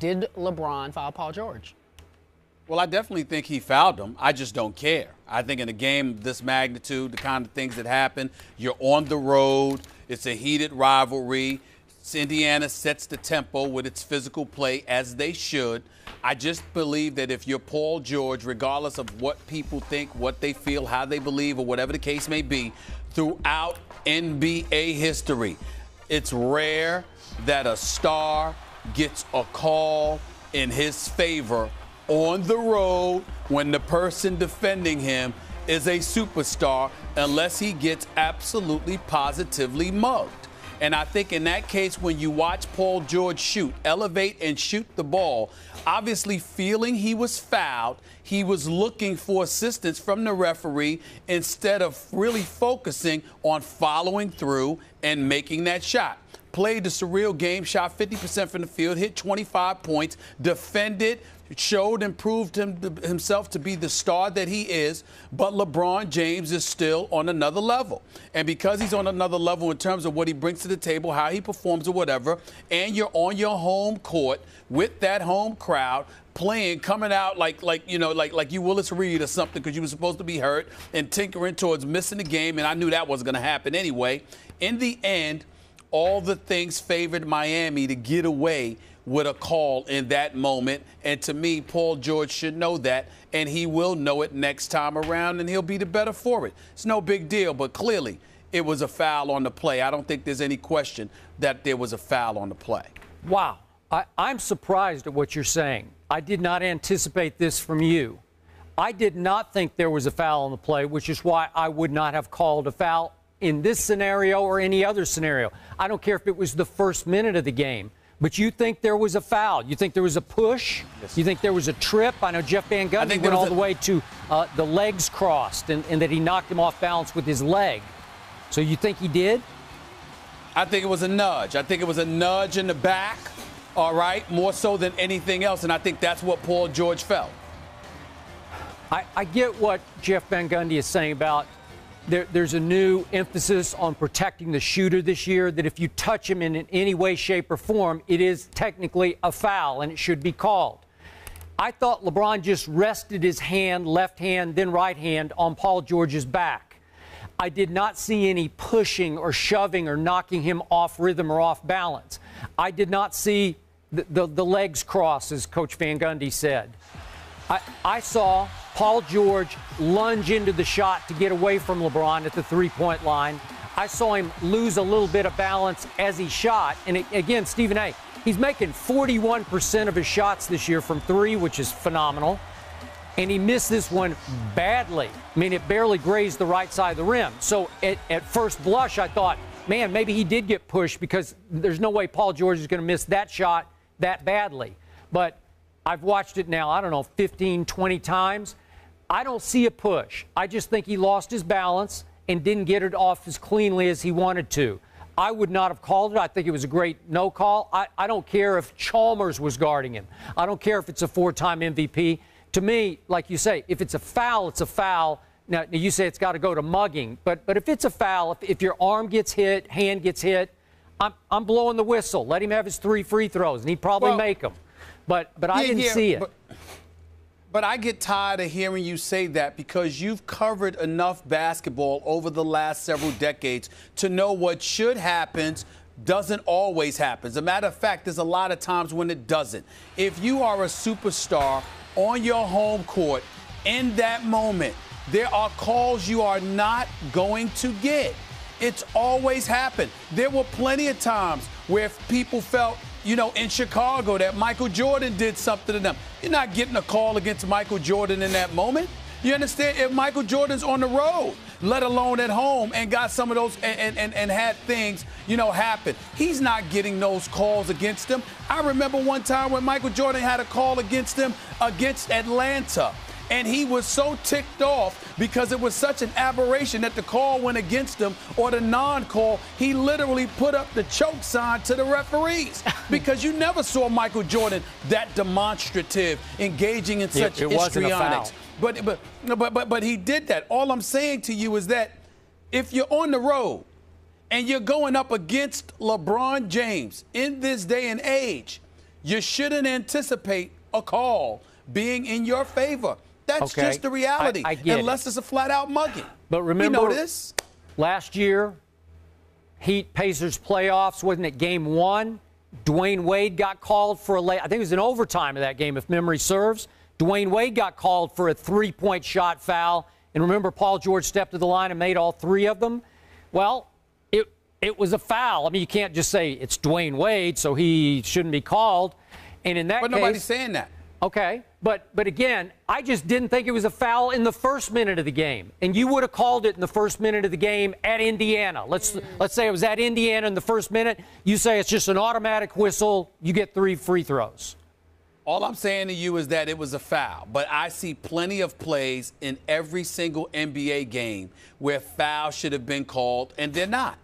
Did LeBron foul Paul George? Well, I definitely think he fouled him. I just don't care. I think in a game of this magnitude, the kind of things that happen, you're on the road. It's a heated rivalry. Indiana sets the tempo with its physical play, as they should. I just believe that if you're Paul George, regardless of what people think, what they feel, how they believe, or whatever the case may be, throughout NBA history, it's rare that a star gets a call in his favor on the road when the person defending him is a superstar, unless he gets absolutely positively mugged. And I think in that case, when you watch Paul George shoot, elevate and shoot the ball, obviously feeling he was fouled, he was looking for assistance from the referee instead of really focusing on following through and making that shot. Played the surreal game, shot 50% from the field, hit 25 points, defended, showed and proved himself to be the star that he is, but LeBron James is still on another level. And because he's on another level in terms of what he brings to the table, how he performs or whatever, and you're on your home court with that home crowd playing, coming out like you Willis Reed or something because you were supposed to be hurt and tinkering towards missing the game, and I knew that wasn't going to happen anyway. In the end, all the things favored Miami to get away with a call in that moment. And to me, Paul George should know that, and he will know it next time around, and he'll be the better for it. It's no big deal, but clearly it was a foul on the play. I don't think there's any question that there was a foul on the play. Wow. I'm surprised at what you're saying. I did not anticipate this from you. I did not think there was a foul on the play, which is why I would not have called a foul in this scenario or any other scenario. I don't care if it was the first minute of the game. But you think there was a foul? You think there was a push? Yes. You think there was a trip? I know Jeff Van Gundy went all the way to the legs crossed and that he knocked him off balance with his leg. So you think he did? I think it was a nudge. I think it was a nudge in the back, all right, more so than anything else. And I think that's what Paul George felt. I get what Jeff Van Gundy is saying about there's a new emphasis on protecting the shooter this year, that if you touch him in any way, shape, or form, it is technically a foul and it should be called. I thought LeBron just rested his hand, left hand, then right hand on Paul George's back. I did not see any pushing or shoving or knocking him off rhythm or off balance. I did not see the legs cross, as Coach Van Gundy said. I saw Paul George lunge into the shot to get away from LeBron at the three-point line. I saw him lose a little bit of balance as he shot. And again, Stephen A., he's making 41% of his shots this year from three, which is phenomenal. And he missed this one badly. I mean, it barely grazed the right side of the rim. So at first blush, I thought, man, maybe he did get pushed because there's no way Paul George is going to miss that shot that badly. But I've watched it now, I don't know, 15, 20 times. I don't see a push. I just think he lost his balance and didn't get it off as cleanly as he wanted to. I would not have called it. I think it was a great no call. I don't care if Chalmers was guarding him. I don't care if it's a four-time MVP. To me, like you say, if it's a foul, it's a foul. Now, you say it's got to go to mugging. But if it's a foul, if your arm gets hit, hand gets hit, I'm blowing the whistle. Let him have his 3 free throws, and he'd probably make them. But I didn't see it. But I get tired of hearing you say that because you've covered enough basketball over the last several decades to know what should happen doesn't always happen. As a matter of fact, there's a lot of times when it doesn't. If you are a superstar on your home court in that moment, there are calls you are not going to get. It's always happened. There were plenty of times where people felt, you know, in Chicago that Michael Jordan did something to them. You're not getting a call against Michael Jordan in that moment. You understand? If Michael Jordan's on the road, let alone at home, and got some of those and had things, you know, happen, he's not getting those calls against him. I remember one time when Michael Jordan had a call against him against Atlanta. And he was so ticked off because it was such an aberration that the call went against him, or the non-call. He literally put up the choke sign to the referees because you never saw Michael Jordan that demonstrative, engaging in such histrionics. But he did that. All I'm saying to you is that if you're on the road and you're going up against LeBron James in this day and age, you shouldn't anticipate a call being in your favor. That's Okay. just the reality. I get unless it's a flat-out mugging. But remember, we know this. Last year, Heat Pacers playoffs, wasn't it game 1? Dwayne Wade got called for a late, I think it was in overtime of that game, if memory serves. Dwayne Wade got called for a 3-point shot foul. And remember, Paul George stepped to the line and made all 3 of them? Well, it was a foul. I mean, you can't just say it's Dwayne Wade, so he shouldn't be called. And in that But case, nobody's saying that. Okay, but again, I just didn't think it was a foul in the first minute of the game. And you would have called it in the first minute of the game at Indiana. Let's say it was at Indiana in the first minute. You say it's just an automatic whistle. You get 3 free throws. All I'm saying to you is that it was a foul. But I see plenty of plays in every single NBA game where fouls should have been called, and they're not.